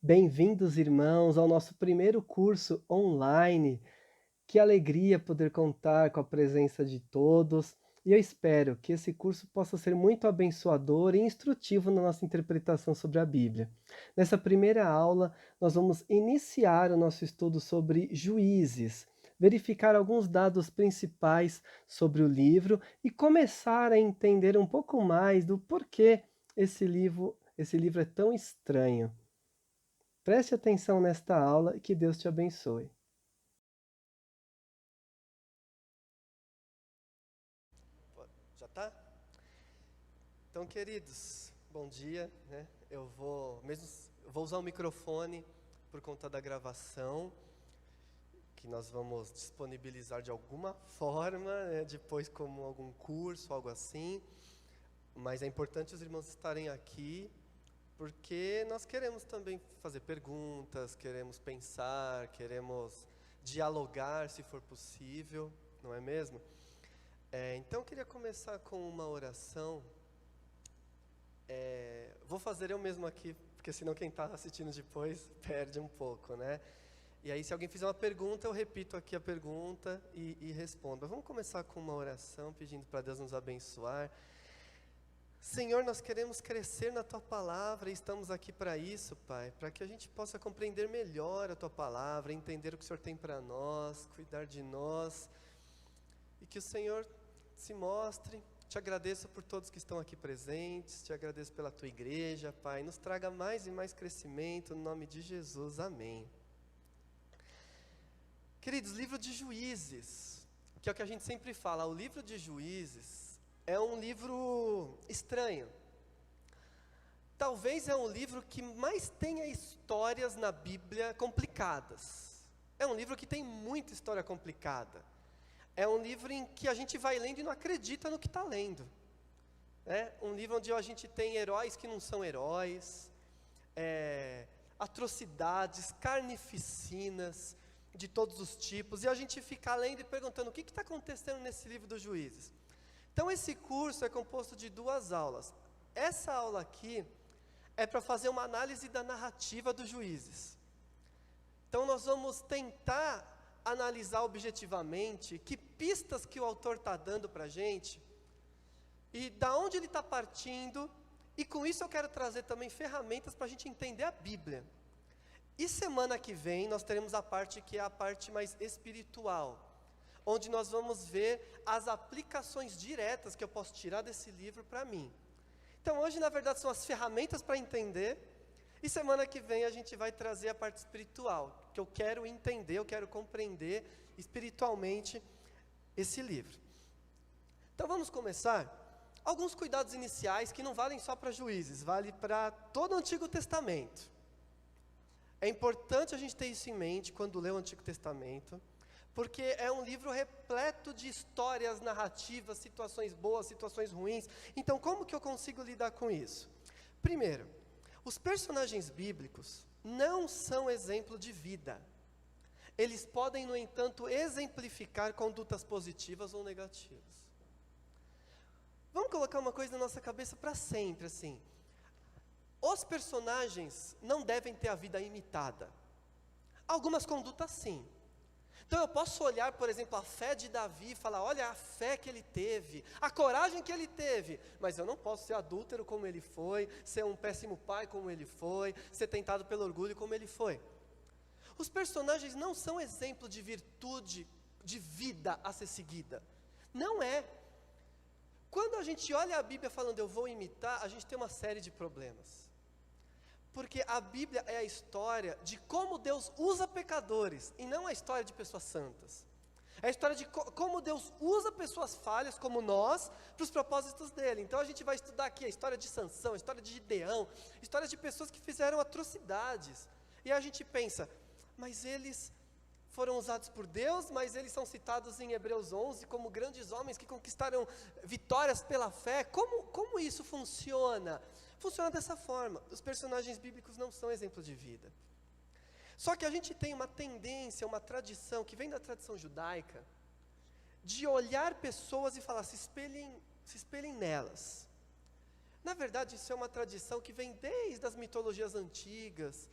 Bem-vindos, irmãos, ao nosso primeiro curso online. Que alegria poder contar com a presença de todos. E eu espero que esse curso possa ser muito abençoador e instrutivo na nossa interpretação sobre a Bíblia. Nessa primeira aula, nós vamos iniciar o nosso estudo sobre Juízes, verificar alguns dados principais sobre o livro e começar a entender um pouco mais do porquê esse livro é tão estranho. Preste atenção nesta aula e que Deus te abençoe. Já tá? Então, queridos, bom dia, né? Eu vou usar o microfone por conta da gravação, que nós vamos disponibilizar de alguma forma, né? Depois como algum curso, algo assim. Mas é importante os irmãos estarem aqui, porque nós queremos também fazer perguntas, queremos pensar, queremos dialogar, se for possível, não é mesmo? Então eu queria começar com uma oração. Vou fazer eu mesmo aqui, porque senão quem está assistindo depois perde um pouco, né? E aí se alguém fizer uma pergunta, eu repito aqui a pergunta e respondo. Mas vamos começar com uma oração, pedindo para Deus nos abençoar. Senhor, nós queremos crescer na Tua Palavra e estamos aqui para isso, Pai, para que a gente possa compreender melhor a Tua Palavra, entender o que o Senhor tem para nós, cuidar de nós, e que o Senhor se mostre. Te agradeço por todos que estão aqui presentes, te agradeço pela Tua igreja, Pai, nos traga mais e mais crescimento, no nome de Jesus, amém. Queridos, livro de Juízes, que é o que a gente sempre fala, o livro de Juízes é um livro estranho. Talvez é um livro que mais tenha histórias na Bíblia complicadas. É um livro que tem muita história complicada. É um livro em que a gente vai lendo e não acredita no que está lendo. É um livro onde a gente tem heróis que não são heróis, atrocidades, carnificinas de todos os tipos, e a gente fica lendo e perguntando o que está acontecendo nesse livro dos Juízes. Então esse curso é composto de 2 aulas. Essa aula aqui é para fazer uma análise da narrativa dos Juízes. Então nós vamos tentar analisar objetivamente que pistas que o autor está dando para a gente, e da onde ele está partindo, e com isso eu quero trazer também ferramentas para a gente entender a Bíblia. E semana que vem nós teremos a parte que é a parte mais espiritual, onde nós vamos ver as aplicações diretas que eu posso tirar desse livro para mim. Então hoje na verdade são as ferramentas para entender, e semana que vem a gente vai trazer a parte espiritual, que eu quero entender, eu quero compreender espiritualmente esse livro. Então vamos começar. Alguns cuidados iniciais que não valem só para Juízes, vale para todo o Antigo Testamento. É importante a gente ter isso em mente quando lê o Antigo Testamento, porque é um livro repleto de histórias, narrativas, situações boas, situações ruins. Então, como que eu consigo lidar com isso? Primeiro, os personagens bíblicos não são exemplo de vida. Eles podem, no entanto, exemplificar condutas positivas ou negativas. Vamos colocar uma coisa na nossa cabeça para sempre, assim. Os personagens não devem ter a vida imitada. Algumas condutas sim. Então eu posso olhar, por exemplo, a fé de Davi e falar, olha a fé que ele teve, a coragem que ele teve, mas eu não posso ser adúltero como ele foi, ser um péssimo pai como ele foi, ser tentado pelo orgulho como ele foi. Os personagens não são exemplo de virtude, de vida a ser seguida. Não é. Quando a gente olha a Bíblia falando eu vou imitar, a gente tem uma série de problemas. Porque a Bíblia é a história de como Deus usa pecadores, e não a história de pessoas santas. É a história de como Deus usa pessoas falhas, como nós, para os propósitos dele. Então a gente vai estudar aqui a história de Sansão, a história de Gideão, histórias de pessoas que fizeram atrocidades. E a gente pensa, mas eles foram usados por Deus, mas eles são citados em Hebreus 11 como grandes homens que conquistaram vitórias pela fé. Como isso funciona? Funciona dessa forma. Os personagens bíblicos não são exemplo de vida. Só que a gente tem uma tendência, uma tradição, que vem da tradição judaica, de olhar pessoas e falar, se espelhem nelas. Na verdade, isso é uma tradição que vem desde as mitologias antigas,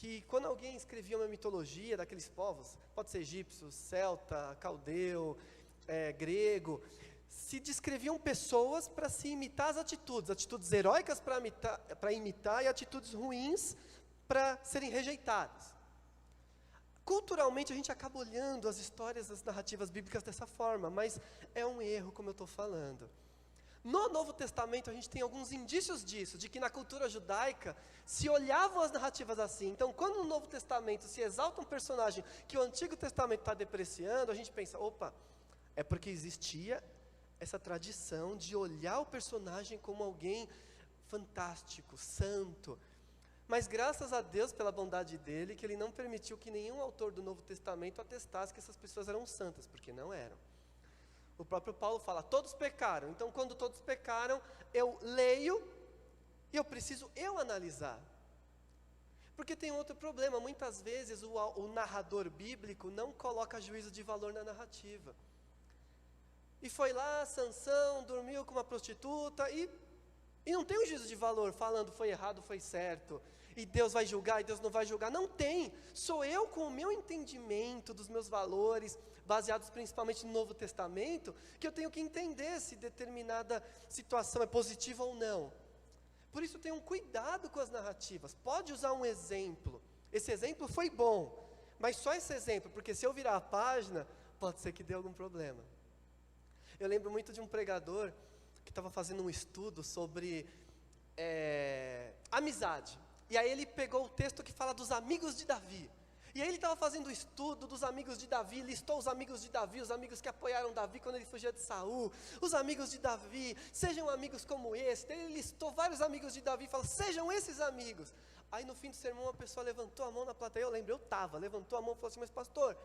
que quando alguém escrevia uma mitologia daqueles povos, pode ser egípcio, celta, caldeu, grego, se descreviam pessoas para se imitar as atitudes heróicas para imitar e atitudes ruins para serem rejeitadas. Culturalmente a gente acaba olhando as histórias, as narrativas bíblicas dessa forma, mas é um erro, como eu estou falando. No Novo Testamento a gente tem alguns indícios disso, de que na cultura judaica se olhavam as narrativas assim. Então quando no Novo Testamento se exalta um personagem que o Antigo Testamento está depreciando, a gente pensa, opa, é porque existia essa tradição de olhar o personagem como alguém fantástico, santo. Mas graças a Deus, pela bondade dele, que ele não permitiu que nenhum autor do Novo Testamento atestasse que essas pessoas eram santas, porque não eram. O próprio Paulo fala, todos pecaram. Então quando todos pecaram, eu leio e eu preciso analisar. Porque tem outro problema, muitas vezes o narrador bíblico não coloca juízo de valor na narrativa. E foi lá, Sansão dormiu com uma prostituta e não tem um juízo de valor falando foi errado, foi certo, e Deus vai julgar e Deus não vai julgar. Não tem, sou eu com o meu entendimento dos meus valores, baseados principalmente no Novo Testamento, que eu tenho que entender se determinada situação é positiva ou não. Por isso tenham cuidado com as narrativas. Pode usar um exemplo, esse exemplo foi bom, mas só esse exemplo, porque se eu virar a página, pode ser que dê algum problema. Eu lembro muito de um pregador que estava fazendo um estudo sobre amizade. E aí ele pegou o texto que fala dos amigos de Davi. E aí ele estava fazendo o estudo dos amigos de Davi, listou os amigos de Davi, os amigos que apoiaram Davi quando ele fugia de Saul, os amigos de Davi, sejam amigos como esse. Ele listou vários amigos de Davi e falou, sejam esses amigos. Aí no fim do sermão uma pessoa levantou a mão na plateia, eu lembro, levantou a mão e falou assim, mas pastor,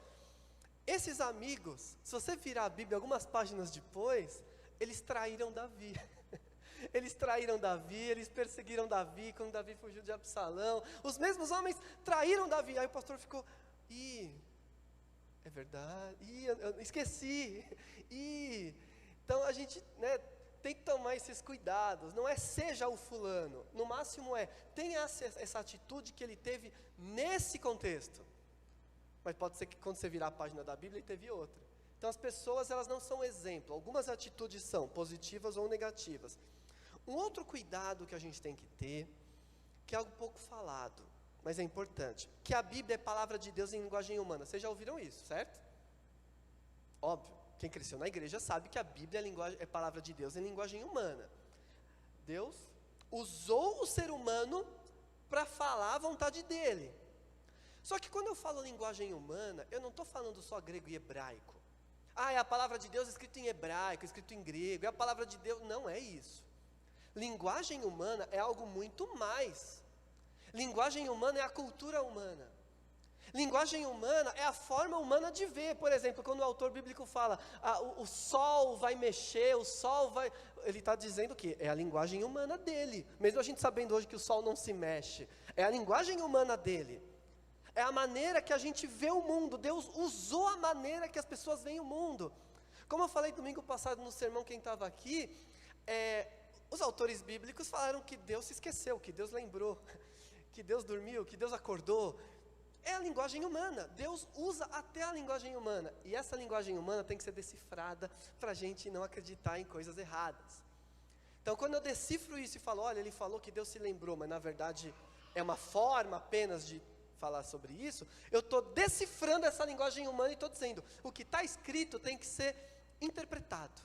esses amigos, se você virar a Bíblia algumas páginas depois, eles traíram Davi. Eles traíram Davi, eles perseguiram Davi, quando Davi fugiu de Absalão. Os mesmos homens traíram Davi. Aí o pastor ficou, é verdade, eu esqueci. Então a gente tem que tomar esses cuidados. Não é seja o fulano, no máximo tenha essa atitude que ele teve nesse contexto. Mas pode ser que quando você virar a página da Bíblia, ele teve outra. Então as pessoas, elas não são exemplo. Algumas atitudes são positivas ou negativas. Um outro cuidado que a gente tem que ter, que é algo pouco falado, mas é importante, que a Bíblia é palavra de Deus em linguagem humana. Vocês já ouviram isso, certo? Óbvio, quem cresceu na igreja sabe que a Bíblia é palavra de Deus em linguagem humana. Deus usou o ser humano para falar a vontade dele. Só que quando eu falo linguagem humana, eu não estou falando só grego e hebraico. É a palavra de Deus escrita em hebraico, escrito em grego, é a palavra de Deus. Não é isso. Linguagem humana é algo muito mais. Linguagem humana é a cultura humana. Linguagem humana é a forma humana de ver. Por exemplo, quando o autor bíblico fala, o sol vai mexer, ele está dizendo o quê? É a linguagem humana dele. Mesmo a gente sabendo hoje que o sol não se mexe. É a linguagem humana dele. É a maneira que a gente vê o mundo. Deus usou a maneira que as pessoas veem o mundo. Como eu falei domingo passado no sermão, quem estava aqui, os autores bíblicos falaram que Deus se esqueceu, que Deus lembrou, que Deus dormiu, que Deus acordou. É a linguagem humana. Deus usa até a linguagem humana. E essa linguagem humana tem que ser decifrada para a gente não acreditar em coisas erradas. Então quando eu decifro isso e falo, olha, ele falou que Deus se lembrou, mas na verdade é uma forma apenas de falar sobre isso, eu estou decifrando essa linguagem humana e estou dizendo, o que está escrito tem que ser interpretado.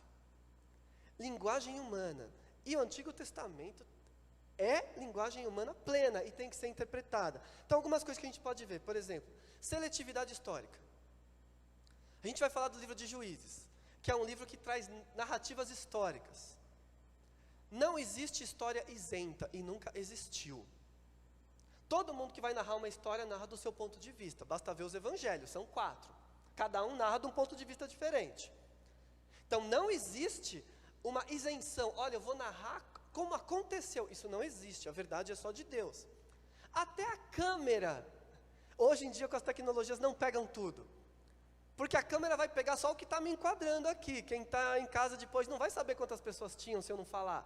Linguagem humana. E o Antigo Testamento é linguagem humana plena e tem que ser interpretada. Então algumas coisas que a gente pode ver, por exemplo, seletividade histórica. A gente vai falar do livro de Juízes, que é um livro que traz narrativas históricas. Não existe história isenta e nunca existiu. Todo mundo que vai narrar uma história narra do seu ponto de vista. Basta ver os evangelhos, são 4. Cada um narra de um ponto de vista diferente. Então não existe uma isenção. Olha, eu vou narrar como aconteceu. Isso não existe, a verdade é só de Deus. Até a câmera, hoje em dia com as tecnologias não pegam tudo. Porque a câmera vai pegar só o que está me enquadrando aqui. Quem está em casa depois não vai saber quantas pessoas tinham se eu não falar.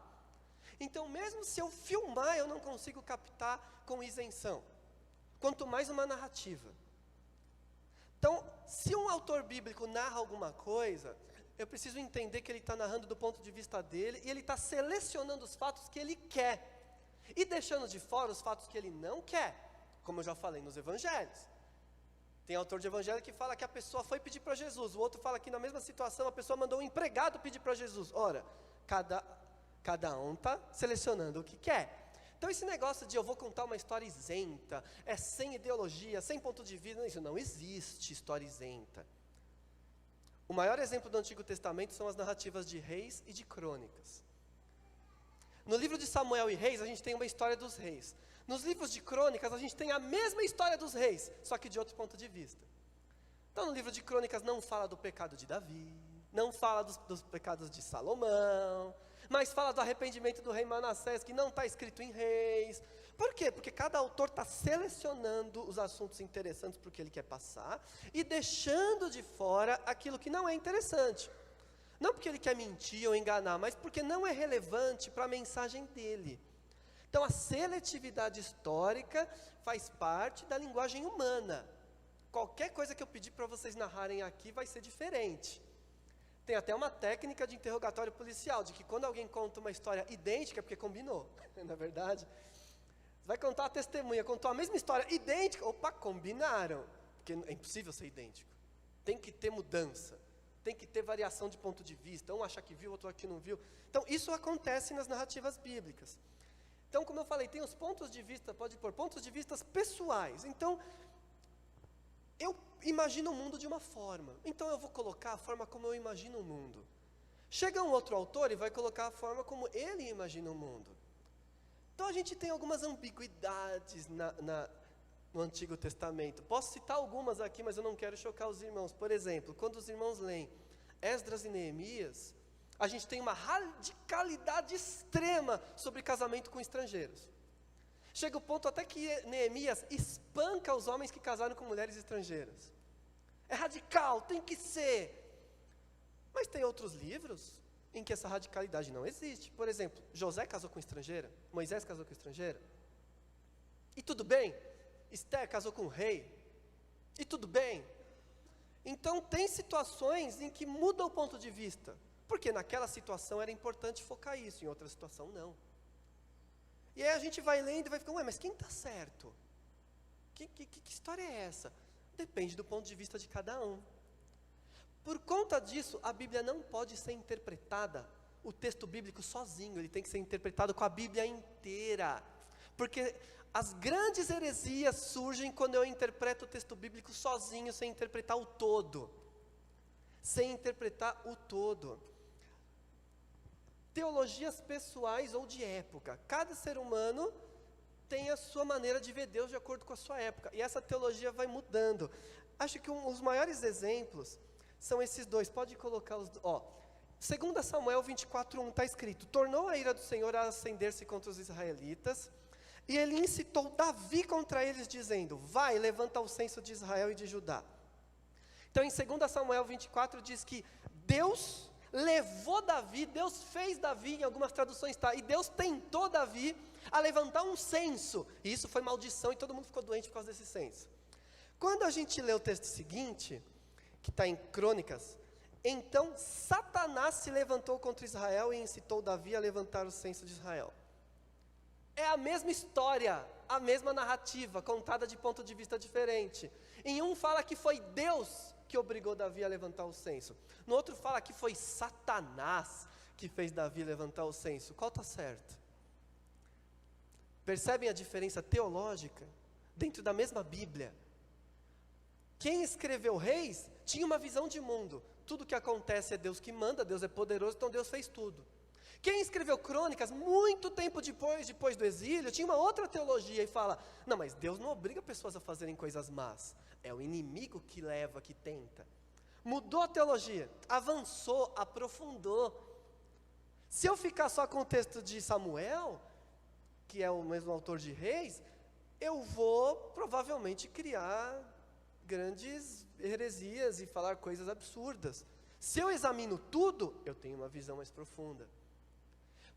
Então mesmo se eu filmar, eu não consigo captar com isenção. quanto mais uma narrativa. Então, se um autor bíblico narra alguma coisa, eu preciso entender que ele está narrando do ponto de vista dele, e ele está selecionando os fatos que ele quer, e deixando de fora os fatos que ele não quer, como eu já falei nos evangelhos. Tem autor de evangelho que fala que a pessoa foi pedir para Jesus, o outro fala que na mesma situação a pessoa mandou um empregado pedir para Jesus. Ora, cada um está selecionando o que quer. Então esse negócio de eu vou contar uma história isenta, sem ideologia, sem ponto de vista, isso não existe história isenta. O maior exemplo do Antigo Testamento são as narrativas de Reis e de Crônicas. No livro de Samuel e Reis, a gente tem uma história dos reis. Nos livros de Crônicas, a gente tem a mesma história dos reis, só que de outro ponto de vista. Então no livro de Crônicas não fala do pecado de Davi, não fala dos pecados de Salomão, mas fala do arrependimento do rei Manassés, que não está escrito em Reis. Por quê? Porque cada autor está selecionando os assuntos interessantes para o que ele quer passar, e deixando de fora aquilo que não é interessante. Não porque ele quer mentir ou enganar, mas porque não é relevante para a mensagem dele. Então a seletividade histórica faz parte da linguagem humana. Qualquer coisa que eu pedir para vocês narrarem aqui vai ser diferente. Tem até uma técnica de interrogatório policial, de que quando alguém conta uma história idêntica, é porque combinou, na é verdade. Você vai contar a testemunha, contou a mesma história idêntica, opa, combinaram. Porque é impossível ser idêntico. Tem que ter mudança, tem que ter variação de ponto de vista, um acha que viu, outro aqui não viu. Então isso acontece nas narrativas bíblicas. Então, como eu falei, tem os pontos de vista, pode pôr pontos de vista pessoais. Então, eu imagino o mundo de uma forma, então eu vou colocar a forma como eu imagino o mundo. Chega um outro autor e vai colocar a forma como ele imagina o mundo. Então a gente tem algumas ambiguidades no Antigo Testamento. Posso citar algumas aqui, mas eu não quero chocar os irmãos. Por exemplo, quando os irmãos leem Esdras e Neemias, a gente tem uma radicalidade extrema sobre casamento com estrangeiros. Chega o ponto até que Neemias espanca os homens que casaram com mulheres estrangeiras. É radical, tem que ser. Mas tem outros livros em que essa radicalidade não existe. Por exemplo, José casou com estrangeira, Moisés casou com estrangeira. E tudo bem. Esther casou com o rei. E tudo bem. Então tem situações em que muda o ponto de vista. Porque naquela situação era importante focar isso, em outra situação não. E aí a gente vai lendo e vai ficando, mas quem está certo? Que história é essa? Depende do ponto de vista de cada um. Por conta disso, a Bíblia não pode ser interpretada, o texto bíblico sozinho, ele tem que ser interpretado com a Bíblia inteira. Porque as grandes heresias surgem quando eu interpreto o texto bíblico sozinho, sem interpretar o todo. Sem interpretar o todo. Teologias pessoais ou de época. Cada ser humano tem a sua maneira de ver Deus de acordo com a sua época. E essa teologia vai mudando. Acho que os maiores exemplos são esses dois. Pode colocar os... 2 Samuel 24:1 está escrito: tornou a ira do Senhor a acender-se contra os israelitas, e ele incitou Davi contra eles, dizendo: vai, levanta o censo de Israel e de Judá. Então em 2 Samuel 24 diz que Deus levou Davi, Deus fez Davi, em algumas traduções está, e Deus tentou Davi a levantar um censo, e isso foi maldição, e todo mundo ficou doente por causa desse censo. Quando a gente lê o texto seguinte, que está em Crônicas, então Satanás se levantou contra Israel e incitou Davi a levantar o censo de Israel. É a mesma história, a mesma narrativa, contada de ponto de vista diferente. Em um fala que foi Deus que obrigou Davi a levantar o censo. No outro fala que foi Satanás que fez Davi levantar o censo. Qual está certo? Percebem a diferença teológica? Dentro da mesma Bíblia. Quem escreveu Reis tinha uma visão de mundo. Tudo que acontece é Deus que manda, Deus é poderoso, então Deus fez tudo. Quem escreveu Crônicas, muito tempo depois do exílio, tinha uma outra teologia e fala: não, mas Deus não obriga pessoas a fazerem coisas más. É o inimigo que leva, que tenta. Mudou a teologia, avançou, aprofundou. Se eu ficar só com o texto de Samuel, que é o mesmo autor de Reis, eu vou provavelmente criar grandes heresias e falar coisas absurdas. Se eu examino tudo, eu tenho uma visão mais profunda.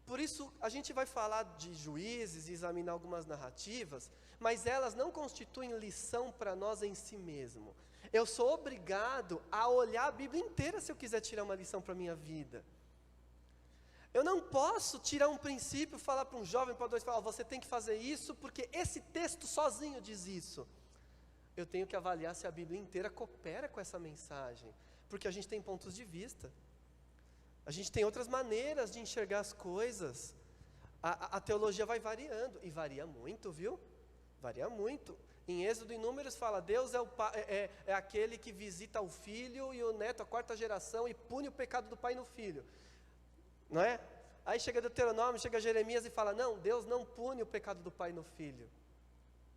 Por isso, a gente vai falar de Juízes e examinar algumas narrativas, mas elas não constituem lição para nós em si mesmo. Eu sou obrigado a olhar a Bíblia inteira se eu quiser tirar uma lição para a minha vida. Eu não posso tirar um princípio, falar para um jovem, para dois, falar, você tem que fazer isso, porque esse texto sozinho diz isso. Eu tenho que avaliar se a Bíblia inteira coopera com essa mensagem, porque a gente tem pontos de vista, a gente tem outras maneiras de enxergar as coisas, a teologia vai variando, e varia muito, viu? Varia muito. Em Êxodo e Números fala, Deus é aquele que visita o filho e o neto, a quarta geração, e pune o pecado do pai no filho. Não é? Aí chega Deuteronômio, chega Jeremias e fala, não, Deus não pune o pecado do pai no filho.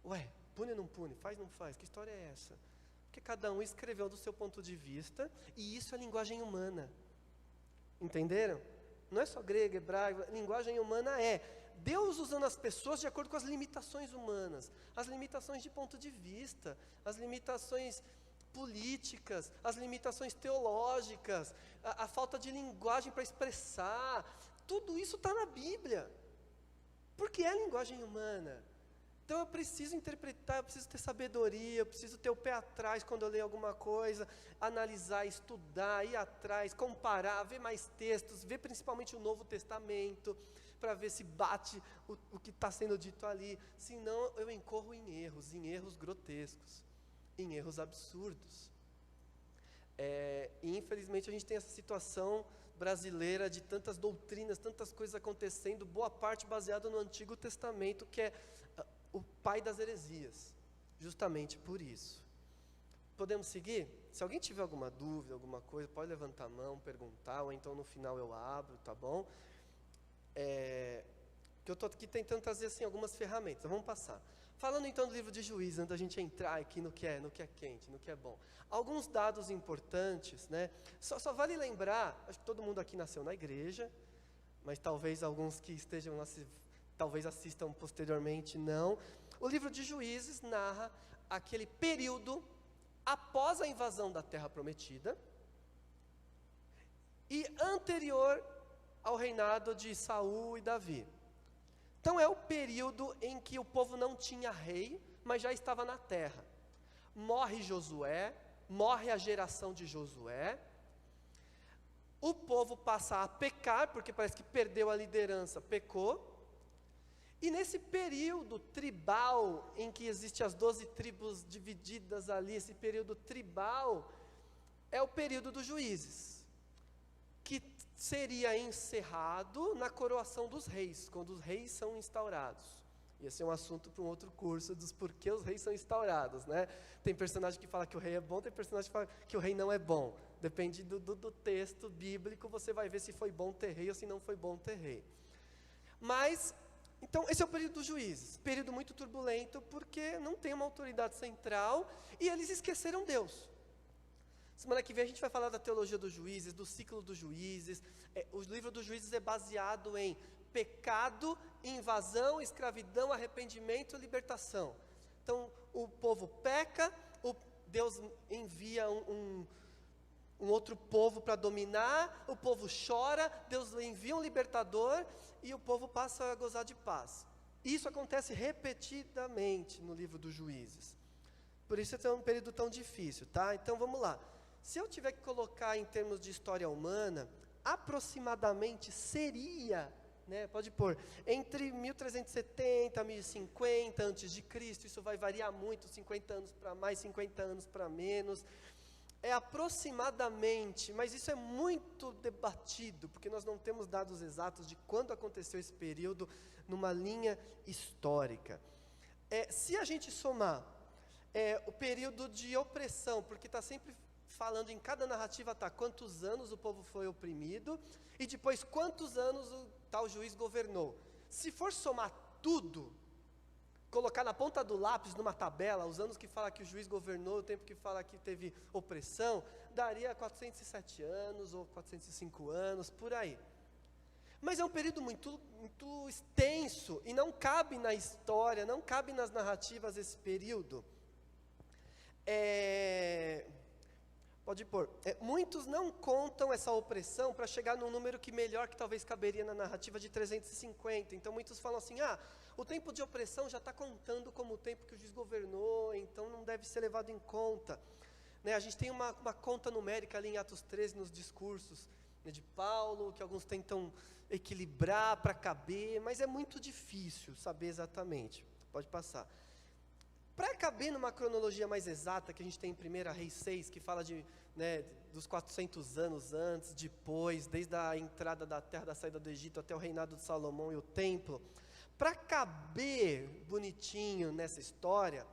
Ué, pune ou não pune? Faz ou não faz? Que história é essa? Porque cada um escreveu do seu ponto de vista, e isso é linguagem humana. Entenderam? Não é só grego, hebraico, linguagem humana é Deus usando as pessoas de acordo com as limitações humanas, as limitações de ponto de vista, as limitações políticas, as limitações teológicas, a falta de linguagem para expressar, tudo isso está na Bíblia, porque é linguagem humana. Então eu preciso interpretar, eu preciso ter sabedoria, eu preciso ter o pé atrás quando eu leio alguma coisa, analisar, estudar, ir atrás, comparar, ver mais textos, ver principalmente o Novo Testamento, para ver se bate o que está sendo dito ali, senão eu incorro em erros grotescos, em erros absurdos. E infelizmente a gente tem essa situação brasileira de tantas doutrinas, tantas coisas acontecendo, boa parte baseada no Antigo Testamento, que é o pai das heresias, justamente por isso. Podemos seguir? Se alguém tiver alguma dúvida, alguma coisa, pode levantar a mão, perguntar, ou então no final eu abro, tá bom? Que eu estou aqui tentando trazer assim, algumas ferramentas, vamos passar. Falando então do livro de Juízes, antes da gente entrar aqui no que é quente, no que é bom. Alguns dados importantes, né? Só vale lembrar, acho que todo mundo aqui nasceu na igreja, mas talvez alguns que estejam talvez assistam posteriormente, não. O livro de Juízes narra aquele período após a invasão da Terra Prometida e anterior ao reinado de Saul e Davi. Então é o período em que o povo não tinha rei, mas já estava na terra. Morre Josué, morre a geração de Josué, o povo passa a pecar, porque parece que perdeu a liderança, pecou, e nesse período tribal, em que existem as 12 tribos divididas ali, esse período tribal, é o período dos juízes, que seria encerrado na coroação dos reis, quando os reis são instaurados. Esse é um assunto para um outro curso, dos porquê os reis são instaurados, né? Tem personagem que fala que o rei é bom, tem personagem que fala que o rei não é bom. Depende do texto bíblico, você vai ver se foi bom ter rei ou se não foi bom ter rei. Mas, então, esse é o período dos juízes, período muito turbulento, porque não tem uma autoridade central, e eles esqueceram Deus. Semana que vem a gente vai falar da teologia dos juízes, do ciclo dos juízes. O livro dos juízes é baseado em pecado, invasão, escravidão, arrependimento e libertação. Então, o povo peca, Deus envia um outro povo para dominar, o povo chora, Deus envia um libertador e o povo passa a gozar de paz. Isso acontece repetidamente no livro dos juízes. Por isso é um período tão difícil, tá? Então vamos lá. Se eu tiver que colocar em termos de história humana, aproximadamente seria, né, pode pôr, entre 1370 e 1050 antes de Cristo, isso vai variar muito, 50 anos para mais, 50 anos para menos, é aproximadamente, mas isso é muito debatido, porque nós não temos dados exatos de quando aconteceu esse período numa linha histórica. Se a gente somar o período de opressão, porque está sempre falando em cada narrativa, quantos anos o povo foi oprimido, e depois quantos anos o tal juiz governou. Se for somar tudo, colocar na ponta do lápis, numa tabela, os anos que fala que o juiz governou, o tempo que fala que teve opressão, daria 407 anos, ou 405 anos, por aí. Mas é um período muito, muito extenso, e não cabe na história, não cabe nas narrativas esse período. Pode pôr. Muitos não contam essa opressão para chegar num número que melhor que talvez caberia na narrativa de 350. Então muitos falam assim, o tempo de opressão já está contando como o tempo que o juiz governou, então não deve ser levado em conta. Né, a gente tem uma conta numérica ali em Atos 13, nos discursos, né, de Paulo, que alguns tentam equilibrar para caber, mas é muito difícil saber exatamente. Pode passar. Para caber numa cronologia mais exata, que a gente tem em 1 Reis 6, que fala dos 400 anos antes, depois, desde a entrada da terra da saída do Egito até o reinado de Salomão e o templo, para caber bonitinho nessa história,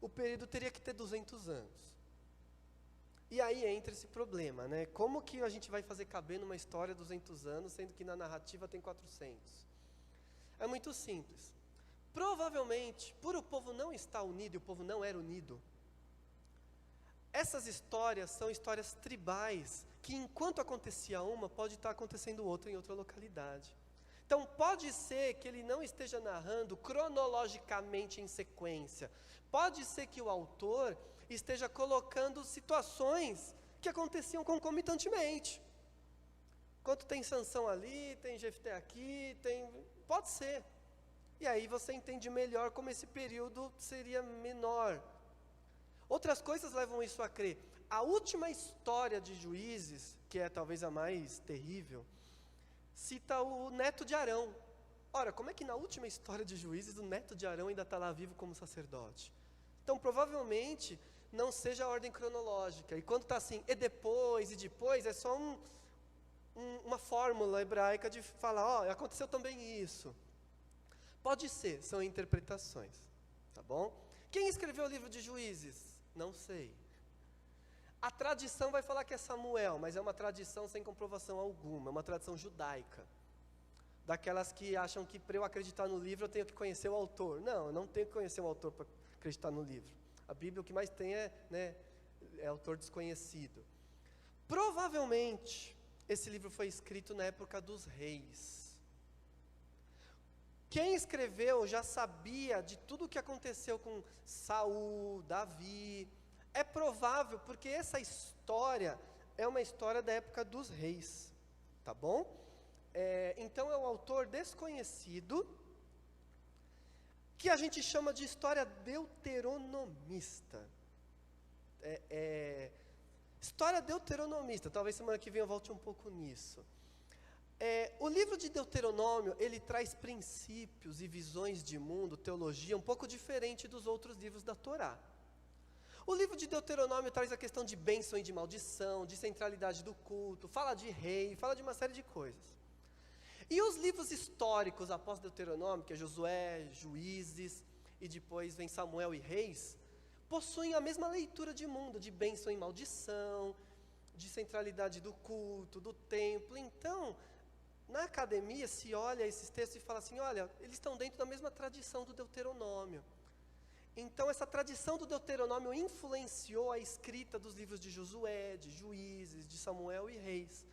o período teria que ter 200 anos. E aí entra esse problema, né? Como que a gente vai fazer caber numa história 200 anos, sendo que na narrativa tem 400? É muito simples. Provavelmente, por o povo não estar unido, e o povo não era unido, essas histórias são histórias tribais, que enquanto acontecia uma, pode estar acontecendo outra em outra localidade. Então, pode ser que ele não esteja narrando cronologicamente em sequência. Pode ser que o autor esteja colocando situações que aconteciam concomitantemente. Enquanto tem Sansão ali, tem Jefté aqui, pode ser. E aí você entende melhor como esse período seria menor. Outras coisas levam isso a crer. A última história de Juízes, que é talvez a mais terrível, cita o neto de Arão. Ora, como é que na última história de Juízes o neto de Arão ainda está lá vivo como sacerdote? Então, provavelmente, não seja a ordem cronológica. E quando está assim, e depois, é só uma fórmula hebraica de falar, aconteceu também isso. Pode ser, são interpretações, tá bom? Quem escreveu o livro de Juízes? Não sei. A tradição vai falar que é Samuel, mas é uma tradição sem comprovação alguma, é uma tradição judaica. Daquelas que acham que para eu acreditar no livro eu tenho que conhecer o autor. Não, eu não tenho que conhecer o autor para acreditar no livro. A Bíblia o que mais tem é autor desconhecido. Provavelmente, esse livro foi escrito na época dos reis. Quem escreveu já sabia de tudo o que aconteceu com Saul, Davi. É provável, porque essa história é uma história da época dos reis, tá bom? Então é um autor desconhecido, que a gente chama de história deuteronomista. História deuteronomista, talvez semana que vem eu volte um pouco nisso. O livro de Deuteronômio, ele traz princípios e visões de mundo, teologia, um pouco diferente dos outros livros da Torá. O livro de Deuteronômio traz a questão de bênção e de maldição, de centralidade do culto, fala de rei, fala de uma série de coisas. E os livros históricos após Deuteronômio, que é Josué, Juízes, e depois vem Samuel e Reis, possuem a mesma leitura de mundo, de bênção e maldição, de centralidade do culto, do templo. Então, na academia se olha esses textos e fala assim, olha, eles estão dentro da mesma tradição do Deuteronômio. Então essa tradição do Deuteronômio influenciou a escrita dos livros de Josué, de Juízes, de Samuel e Reis.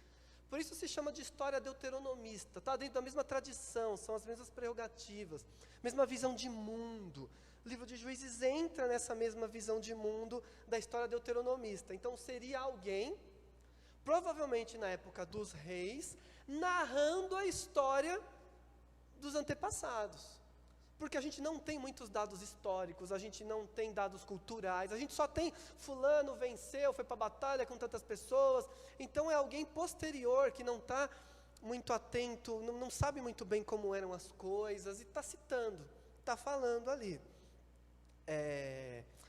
Por isso se chama de história deuteronomista, está dentro da mesma tradição, são as mesmas prerrogativas, mesma visão de mundo. O livro de Juízes entra nessa mesma visão de mundo da história deuteronomista. Então seria alguém, provavelmente na época dos reis, narrando a história dos antepassados. Porque a gente não tem muitos dados históricos, a gente não tem dados culturais, a gente só tem fulano venceu, foi para a batalha com tantas pessoas. Então é alguém posterior que não está muito atento, não sabe muito bem como eram as coisas e está citando, está falando ali.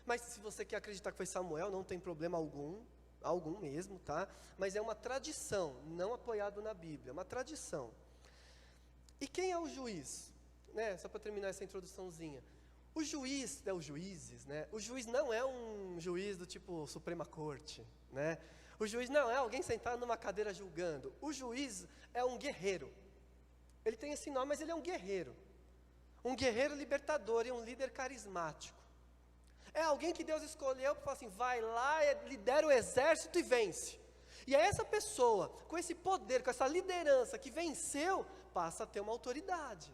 Mas se você quer acreditar que foi Samuel, não tem problema algum mesmo, tá? Mas é uma tradição, não apoiado na Bíblia, é uma tradição. E quem é o juiz? Só para terminar essa introduçãozinha. O juiz, os juízes, o juiz não é um juiz do tipo Suprema Corte, O juiz não é alguém sentado numa cadeira julgando. O juiz é um guerreiro. Ele tem esse nome, mas ele é um guerreiro. Um guerreiro libertador e um líder carismático. É alguém que Deus escolheu para falar assim, vai lá, lidera o exército e vence. E é essa pessoa, com esse poder, com essa liderança que venceu, passa a ter uma autoridade.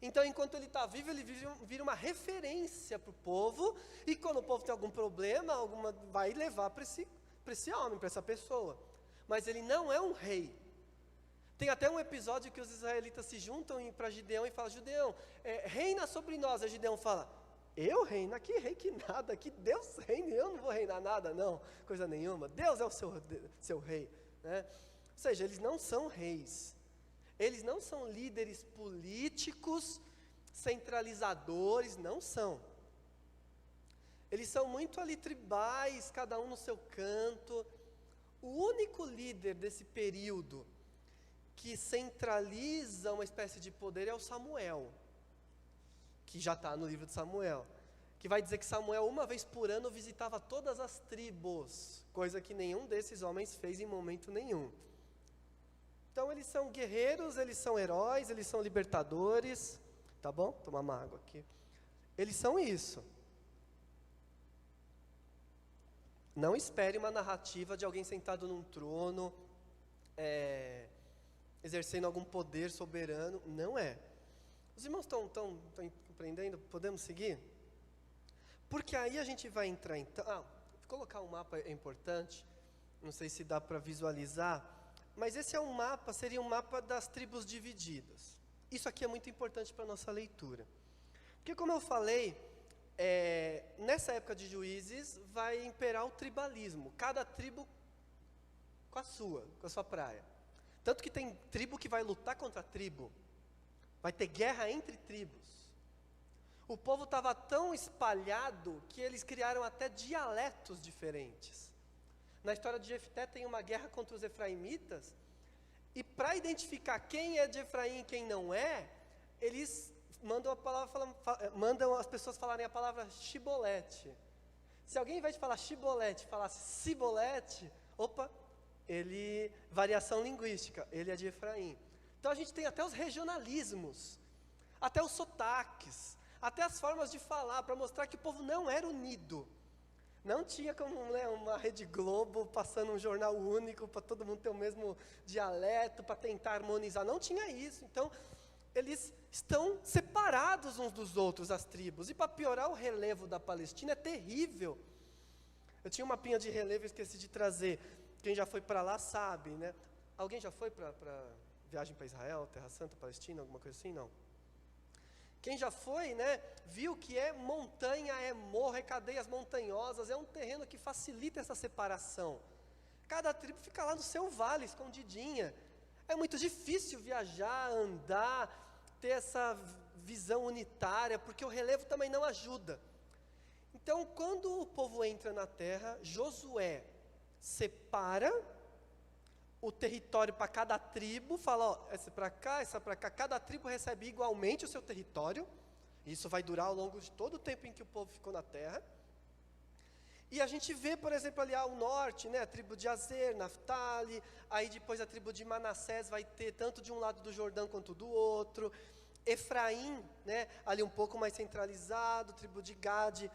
Então, enquanto ele está vivo, ele vira uma referência para o povo, e quando o povo tem algum problema, vai levar para esse homem, para essa pessoa. Mas ele não é um rei. Tem até um episódio que os israelitas se juntam para Gideão e falam, Gideão, reina sobre nós. Aí Gideão fala, eu reino? Que rei que nada, que Deus reine, eu não vou reinar nada, não, coisa nenhuma. Deus é o seu rei. Né? Ou seja, eles não são reis. Eles não são líderes políticos, centralizadores, não são. Eles são muito ali tribais, cada um no seu canto. O único líder desse período que centraliza uma espécie de poder é o Samuel, que já está no livro de Samuel, que vai dizer que Samuel uma vez por ano visitava todas as tribos, coisa que nenhum desses homens fez em momento nenhum. Então eles são guerreiros, eles são heróis, eles são libertadores, tá bom? Tomar uma água aqui. Eles são isso. Não espere uma narrativa de alguém sentado num trono, exercendo algum poder soberano, não é. Os irmãos estão compreendendo? Podemos seguir? Porque aí a gente vai entrar então... colocar um mapa é importante, não sei se dá para visualizar, mas esse é um mapa, seria um mapa das tribos divididas. Isso aqui é muito importante para a nossa leitura. Porque como eu falei, nessa época de Juízes vai imperar o tribalismo, cada tribo com a sua praia. Tanto que tem tribo que vai lutar contra tribo, vai ter guerra entre tribos. O povo estava tão espalhado que eles criaram até dialetos diferentes. Na história de Jefté tem uma guerra contra os efraimitas, e para identificar quem é de Efraim e quem não é, eles mandam as pessoas falarem a palavra Shibolete. Se alguém, ao invés de falar Shibolete, falasse Sibolete, variação linguística, ele é de Efraim. Então a gente tem até os regionalismos, até os sotaques, até as formas de falar, para mostrar que o povo não era unido. Não tinha como uma Rede Globo passando um jornal único para todo mundo ter o mesmo dialeto, para tentar harmonizar. Não tinha isso. Então, eles estão separados uns dos outros, as tribos. E para piorar, o relevo da Palestina é terrível. Eu tinha um mapinha de relevo, esqueci de trazer. Quem já foi para lá sabe, né? Alguém já foi para viagem para Israel, Terra Santa, Palestina, alguma coisa assim? Não. Quem já foi, né, viu que é montanha, é morro, é cadeias montanhosas, é um terreno que facilita essa separação. Cada tribo fica lá no seu vale, escondidinha. É muito difícil viajar, andar, ter essa visão unitária, porque o relevo também não ajuda. Então, quando o povo entra na terra, Josué separa o território para cada tribo, fala, essa para cá, cada tribo recebe igualmente o seu território. Isso vai durar ao longo de todo o tempo em que o povo ficou na terra. E a gente vê, por exemplo, ali ao norte, né, a tribo de Azer, Naftali, aí depois a tribo de Manassés vai ter tanto de um lado do Jordão quanto do outro. Efraim, né, ali um pouco mais centralizado, tribo de Gade,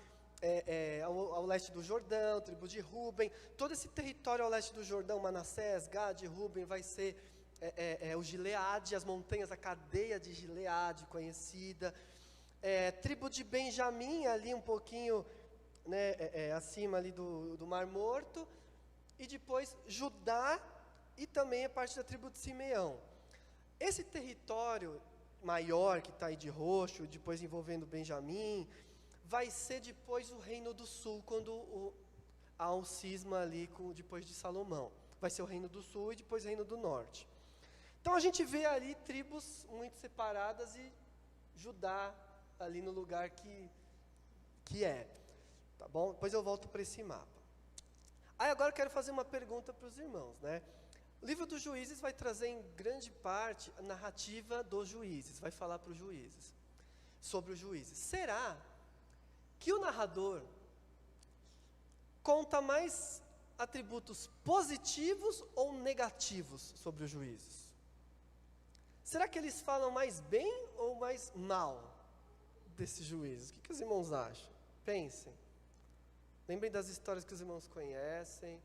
ao leste do Jordão, tribo de Ruben, todo esse território ao leste do Jordão, Manassés, Gade, Ruben, vai ser o Gileade, as montanhas, a cadeia de Gileade conhecida, tribo de Benjamim, ali um pouquinho, né, acima ali do Mar Morto, e depois Judá, e também a parte da tribo de Simeão. Esse território maior, que está aí de roxo, depois envolvendo Benjamim, vai ser depois o Reino do Sul, quando há um cisma ali depois de Salomão. Vai ser o Reino do Sul e depois o Reino do Norte. Então a gente vê ali tribos muito separadas e Judá ali no lugar que é. Tá bom? Depois eu volto para esse mapa. Aí agora eu quero fazer uma pergunta para os irmãos, né? O livro dos Juízes vai trazer em grande parte a narrativa dos juízes, vai falar para os juízes, sobre os juízes. Será que o narrador conta mais atributos positivos ou negativos sobre os juízes? Será que eles falam mais bem ou mais mal desses juízes? O que os irmãos acham? Pensem. Lembrem das histórias que os irmãos conhecem.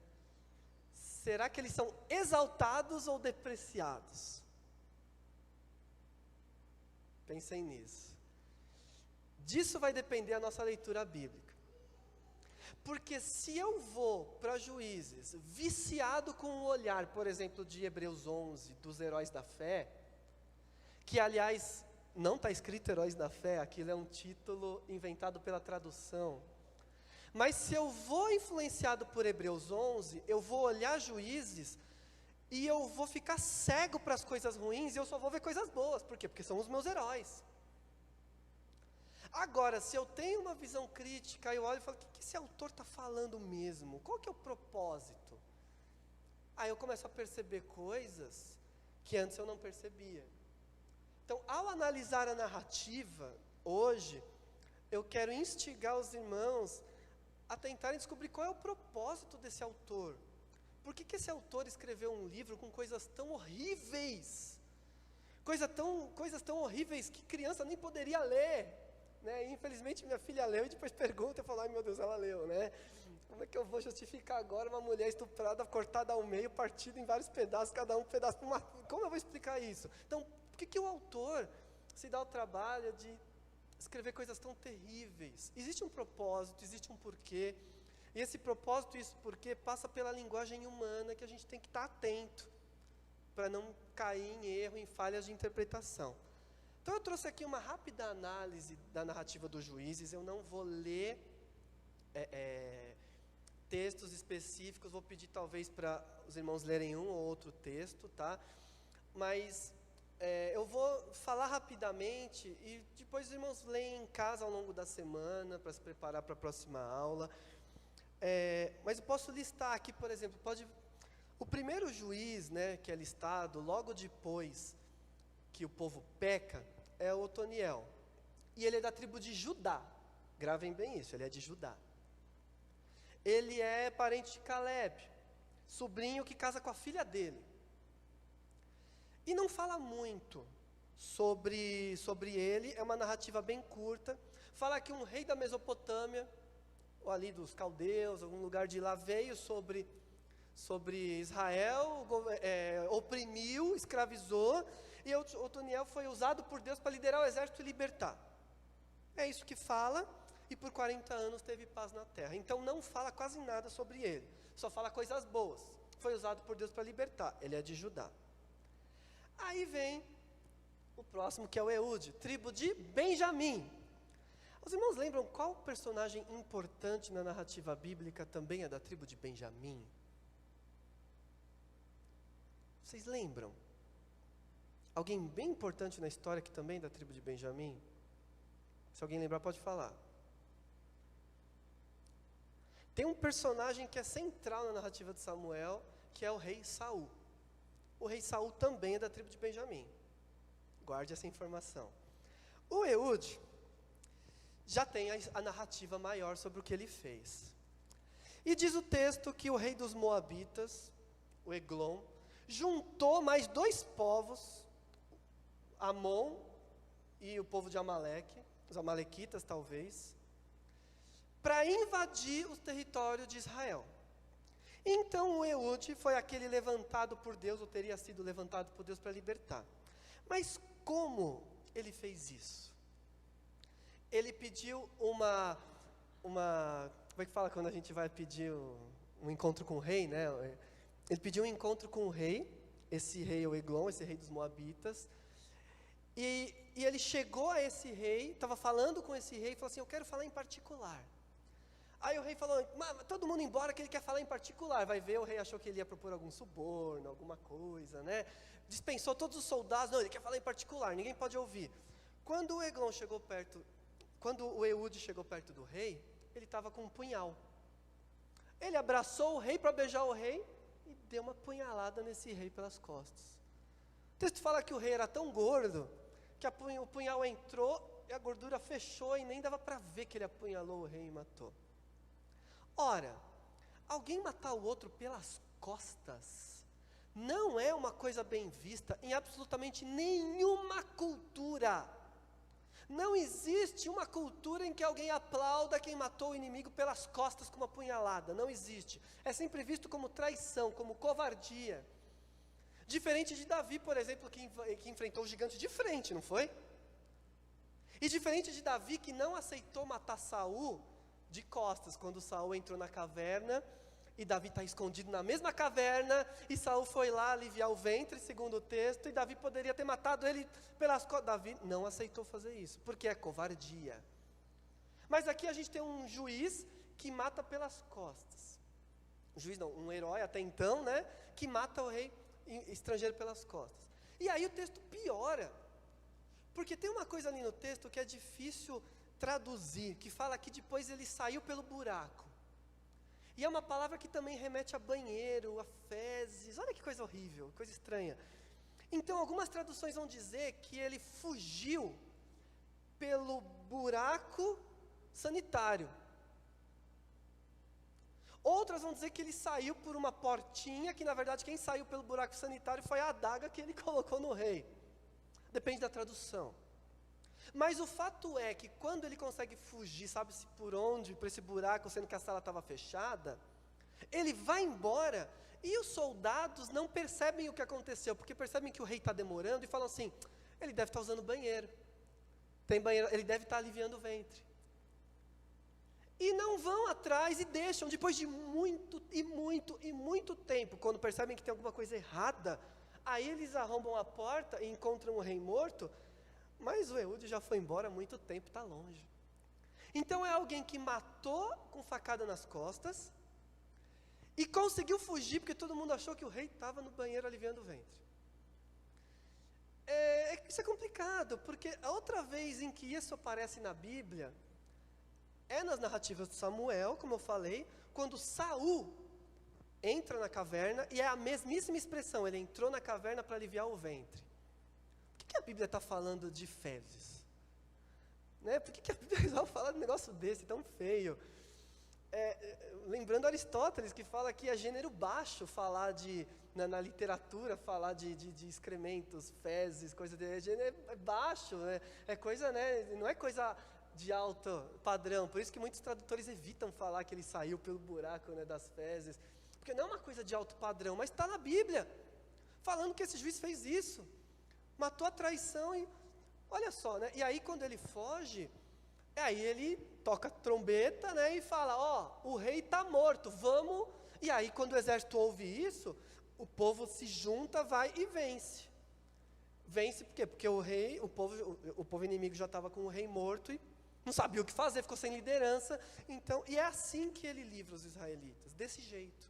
Será que eles são exaltados ou depreciados? Pensem nisso. Disso vai depender a nossa leitura bíblica. Porque se eu vou para Juízes viciado com o olhar, por exemplo, de Hebreus 11, dos heróis da fé, que aliás não está escrito heróis da fé, aquilo é um título inventado pela tradução. Mas se eu vou influenciado por Hebreus 11, eu vou olhar Juízes e eu vou ficar cego para as coisas ruins e eu só vou ver coisas boas. Por quê? Porque são os meus heróis. Agora, se eu tenho uma visão crítica, eu olho e falo, o que esse autor está falando mesmo? Qual que é o propósito? Aí eu começo a perceber coisas que antes eu não percebia. Então, ao analisar a narrativa, hoje, eu quero instigar os irmãos a tentarem descobrir qual é o propósito desse autor. Por que esse autor escreveu um livro com coisas tão horríveis? Coisas tão horríveis que criança nem poderia ler. Né? E, infelizmente minha filha leu e depois pergunta, eu falo, ai meu Deus, ela leu, né? Como é que eu vou justificar agora uma mulher estuprada, cortada ao meio, partida em vários pedaços, cada um pedaço, como eu vou explicar isso? Então, por que o autor se dá o trabalho de escrever coisas tão terríveis? Existe um propósito, existe um porquê, e esse propósito e esse porquê passa pela linguagem humana, que a gente tem que estar atento, para não cair em erro, em falhas de interpretação. Então eu trouxe aqui uma rápida análise da narrativa dos Juízes. Eu não vou ler textos específicos, vou pedir talvez para os irmãos lerem um ou outro texto, tá? Mas eu vou falar rapidamente e depois os irmãos leem em casa ao longo da semana, para se preparar para a próxima aula. Mas eu posso listar aqui, por exemplo, o primeiro juiz, né, que é listado logo depois que o povo peca, é o Otoniel. E ele é da tribo de Judá. Gravem bem isso, ele é de Judá. Ele é parente de Caleb, sobrinho que casa com a filha dele. E não fala muito sobre ele, é uma narrativa bem curta. Fala que um rei da Mesopotâmia, ou ali dos caldeus, algum lugar de lá, veio sobre Israel, oprimiu, escravizou, e Otoniel foi usado por Deus para liderar o exército e libertar. É isso que fala, e por 40 anos teve paz na terra. Então não fala quase nada sobre ele, só fala coisas boas. Foi usado por Deus para libertar, ele é de Judá. Aí vem o próximo, que é o Eude, tribo de Benjamim. Os irmãos lembram qual personagem importante na narrativa bíblica também é da tribo de Benjamim? Vocês lembram? Alguém bem importante na história que também é da tribo de Benjamim? Se alguém lembrar, pode falar. Tem um personagem que é central na narrativa de Samuel, que é o rei Saul. O rei Saul também é da tribo de Benjamim. Guarde essa informação. O Eude já tem a narrativa maior sobre o que ele fez. E diz o texto que o rei dos Moabitas, o Eglon, juntou mais 2 povos, Amon e o povo de Amaleque, os amalequitas talvez, para invadir o território de Israel. Então o Eude foi aquele levantado por Deus, ou teria sido levantado por Deus para libertar. Mas como ele fez isso? Ele pediu uma como é que fala quando a gente vai pedir um encontro com o rei, né? Ele pediu um encontro com o rei, esse rei é o Eglon, esse rei dos Moabitas, e ele chegou a esse rei, estava falando com esse rei, e falou assim, eu quero falar em particular. Aí o rei falou, todo mundo embora que ele quer falar em particular. Vai ver, o rei achou que ele ia propor algum suborno, alguma coisa, né? Dispensou todos os soldados, não, ele quer falar em particular, ninguém pode ouvir. Quando o Eglon chegou perto, quando o Eude chegou perto do rei, ele estava com um punhal. Ele abraçou o rei para beijar o rei e deu uma punhalada nesse rei pelas costas. O texto fala que o rei era tão gordo que o punhal entrou e a gordura fechou e nem dava para ver que ele apunhalou o rei e matou. Ora, alguém matar o outro pelas costas não é uma coisa bem vista em absolutamente nenhuma cultura. Não existe uma cultura em que alguém aplauda quem matou o inimigo pelas costas com uma punhalada. Não existe. É sempre visto como traição, como covardia. Diferente de Davi, por exemplo, que enfrentou o gigante de frente, não foi? E diferente de Davi, que não aceitou matar Saul de costas, quando Saul entrou na caverna, e Davi está escondido na mesma caverna, e Saul foi lá aliviar o ventre, segundo o texto, e Davi poderia ter matado ele pelas costas. Davi não aceitou fazer isso, porque é covardia. Mas aqui a gente tem um juiz que mata pelas costas. Um juiz não, um herói até então, né? Que mata o rei estrangeiro pelas costas. E aí o texto piora, porque tem uma coisa ali no texto que é difícil traduzir, que fala que depois ele saiu pelo buraco. E é uma palavra que também remete a banheiro, a fezes. Olha que coisa horrível, coisa estranha. Então, algumas traduções vão dizer que ele fugiu pelo buraco sanitário. Outras vão dizer que ele saiu por uma portinha, que na verdade quem saiu pelo buraco sanitário foi a adaga que ele colocou no rei. Depende da tradução. Mas o fato é que quando ele consegue fugir, sabe-se por onde, por esse buraco, sendo que a sala estava fechada, ele vai embora e os soldados não percebem o que aconteceu, porque percebem que o rei está demorando e falam assim, ele deve estar usando banheiro, tem banheiro, ele deve estar aliviando o ventre. E não vão atrás e deixam, depois de muito tempo, quando percebem que tem alguma coisa errada, aí eles arrombam a porta e encontram o rei morto, mas o Ehud já foi embora há muito tempo, está longe. Então é alguém que matou com facada nas costas e conseguiu fugir porque todo mundo achou que o rei estava no banheiro aliviando o ventre. Isso é complicado, porque a outra vez em que isso aparece na Bíblia é nas narrativas de Samuel, como eu falei, quando Saul entra na caverna, e é a mesmíssima expressão, ele entrou na caverna para aliviar o ventre. Por que a Bíblia está falando de fezes? Né? Por que a Bíblia resolve falar de um negócio desse, tão feio? Lembrando Aristóteles, que fala que é gênero baixo falar na literatura, falar de excrementos, fezes, coisa é baixo, é coisa, né? Não é coisa de alto padrão, por isso que muitos tradutores evitam falar que ele saiu pelo buraco, né, das fezes, porque não é uma coisa de alto padrão, mas está na Bíblia, falando que esse juiz fez isso, matou a traição e, olha só, né, e aí quando ele foge, aí ele toca trombeta, né, e fala, o rei está morto, vamos, e aí quando o exército ouve isso, o povo se junta, vai e vence. Vence por quê? Porque o povo inimigo já estava com o rei morto e não sabia o que fazer, ficou sem liderança. Então, e é assim que ele livra os israelitas, desse jeito.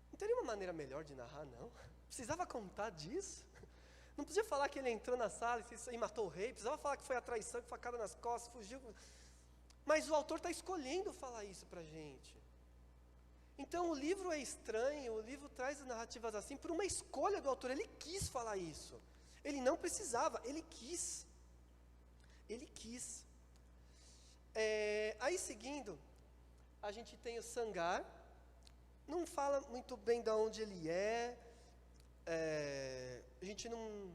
Não teria uma maneira melhor de narrar, não? Precisava contar disso? Não podia falar que ele entrou na sala e matou o rei, precisava falar que foi a traição, que foi facada nas costas, fugiu. Mas o autor está escolhendo falar isso para a gente. Então o livro é estranho, o livro traz as narrativas assim por uma escolha do autor, ele quis falar isso. Ele não precisava, ele quis. Ele quis. Aí seguindo, a gente tem o Sangar, não fala muito bem de onde ele a gente não,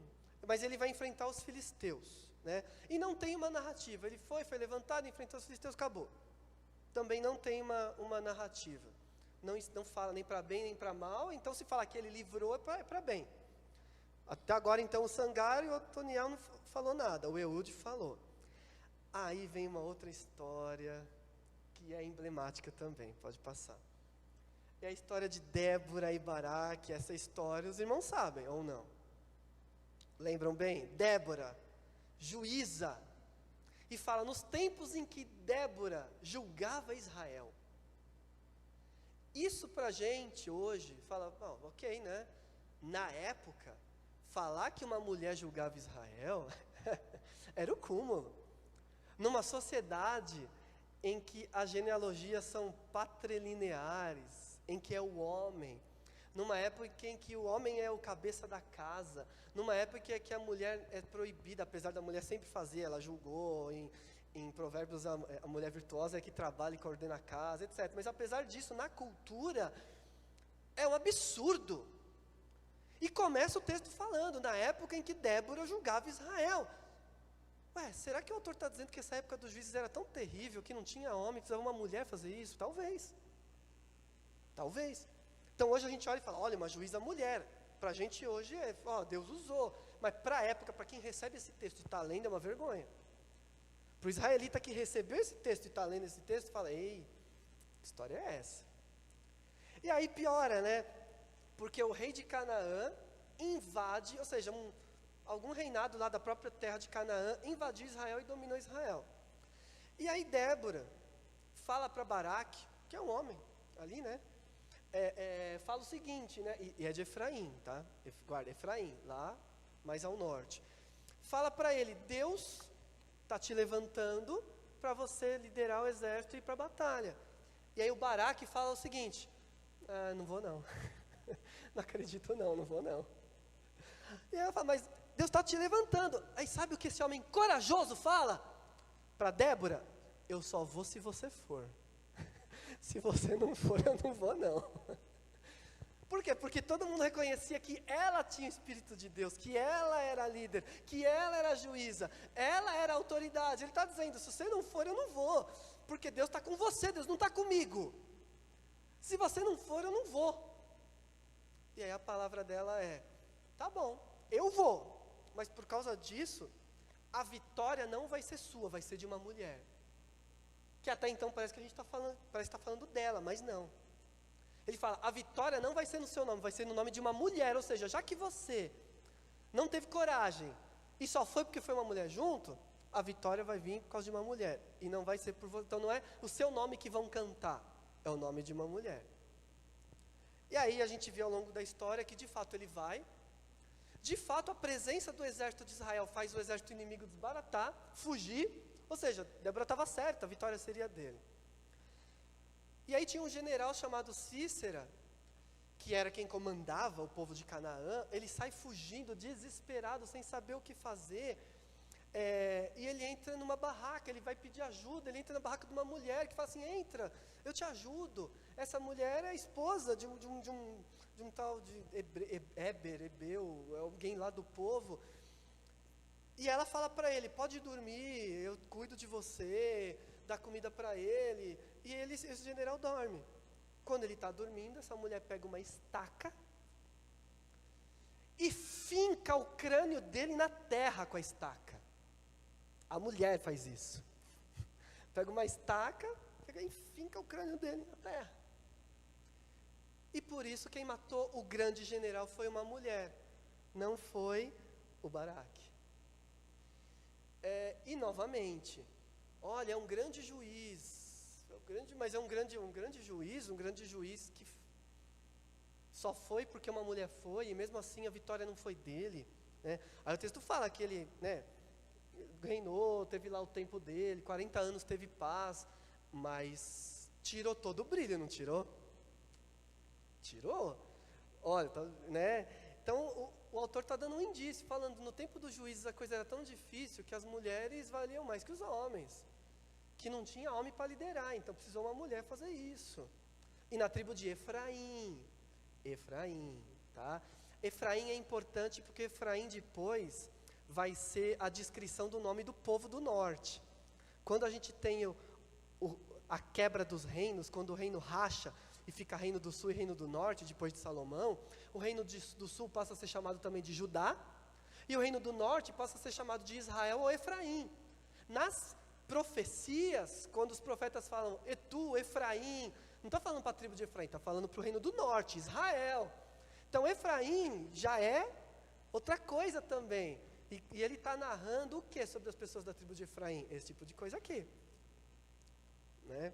mas ele vai enfrentar os filisteus, né? E não tem uma narrativa, ele foi levantado, enfrentou os filisteus, acabou. Também não tem uma narrativa, não fala nem para bem nem para mal, então se falar que ele livrou é para bem. Até agora então o Sangar e o Otoniel não falou nada, o Ehud falou. Aí vem uma outra história que é emblemática também, pode passar. É a história de Débora e Baraque. Essa história os irmãos sabem, ou não? Lembram bem? Débora, juíza, e fala, nos tempos em que Débora julgava Israel. Isso pra gente hoje, fala, ok, né? Na época, falar que uma mulher julgava Israel, era o cúmulo. Numa sociedade em que as genealogias são patrilineares, em que é o homem, numa época em que o homem é o cabeça da casa, numa época em que a mulher é proibida, apesar da mulher sempre fazer, ela julgou em Provérbios, a mulher virtuosa é que trabalha e coordena a casa, etc. Mas apesar disso, na cultura, é um absurdo. E começa o texto falando, na época em que Débora julgava Israel. Será que o autor está dizendo que essa época dos juízes era tão terrível, que não tinha homem, precisava uma mulher fazer isso? Talvez. Então hoje a gente olha e fala, olha, uma juíza mulher. Para a gente hoje Deus usou. Mas para a época, para quem recebe esse texto e está lendo, é uma vergonha. Para o israelita que recebeu esse texto e está lendo esse texto, fala, ei, que história é essa? E aí piora, né? Porque o rei de Canaã invade, ou seja, algum reinado lá da própria terra de Canaã invadiu Israel e dominou Israel. E aí Débora fala para Baraque, que é um homem ali, né? Fala o seguinte, né? E é de Efraim, tá? Guarda, Efraim, lá mais ao norte. Fala para ele, Deus está te levantando para você liderar o exército e ir para a batalha. E aí o Baraque fala o seguinte, não vou não. Não acredito não vou não. E aí ela fala, mas Deus está te levantando. Aí sabe o que esse homem corajoso fala? Para Débora, eu só vou se você for. Se você não for, eu não vou não. Por quê? Porque todo mundo reconhecia que ela tinha o Espírito de Deus, que ela era líder, que ela era juíza, ela era autoridade. Ele está dizendo, se você não for, eu não vou. Porque Deus está com você, Deus não está comigo. Se você não for, eu não vou. E aí a palavra dela é, tá bom, eu vou. Mas por causa disso, a vitória não vai ser sua, vai ser de uma mulher. Que até então parece que a gente está falando, parece que está falando dela, mas não. Ele fala, a vitória não vai ser no seu nome, vai ser no nome de uma mulher. Ou seja, já que você não teve coragem e só foi porque foi uma mulher junto, a vitória vai vir por causa de uma mulher. E não vai ser por você. Então não é o seu nome que vão cantar, é o nome de uma mulher. E aí a gente vê ao longo da história que de fato ele vai. De fato a presença do exército de Israel faz o exército inimigo desbaratar, fugir. Ou seja, Débora estava certa, a vitória seria dele. E aí tinha um general chamado Cícera, que era quem comandava o povo de Canaã. Ele sai fugindo, desesperado, sem saber o que fazer. E ele entra numa barraca, ele vai pedir ajuda, ele entra na barraca de uma mulher, que fala assim, entra, eu te ajudo. Essa mulher é a esposa de um tal de Ebeu, alguém lá do povo. E ela fala para ele, pode dormir, eu cuido de você, dá comida para ele. E esse general dorme. Quando ele está dormindo, essa mulher pega uma estaca e finca o crânio dele na terra com a estaca. A mulher faz isso. Pega uma estaca e finca o crânio dele na terra. E por isso quem matou o grande general foi uma mulher, não foi o Baraque. E novamente, olha, é um grande juiz, mas é um grande juiz que só foi porque uma mulher foi, e mesmo assim a vitória não foi dele, né? Aí o texto fala que ele, né, reinou, teve lá o tempo dele, 40 anos teve paz, mas tirou todo o brilho, não tirou? Tirou? Olha, né? Então o autor está dando um indício, falando, no tempo dos juízes a coisa era tão difícil que as mulheres valiam mais que os homens, que não tinha homem para liderar, então precisou uma mulher fazer isso. E na tribo de Efraim, tá? Efraim é importante porque Efraim depois vai ser a descrição do nome do povo do norte. Quando a gente tem a quebra dos reinos, quando o reino racha e fica reino do sul e reino do norte, depois de Salomão, o reino do sul passa a ser chamado também de Judá, e o reino do norte passa a ser chamado de Israel ou Efraim. Nas profecias, quando os profetas falam, tu, Efraim, não está falando para a tribo de Efraim, está falando para o reino do norte, Israel. Então Efraim já é outra coisa também. E ele está narrando o que sobre as pessoas da tribo de Efraim? Esse tipo de coisa aqui, né?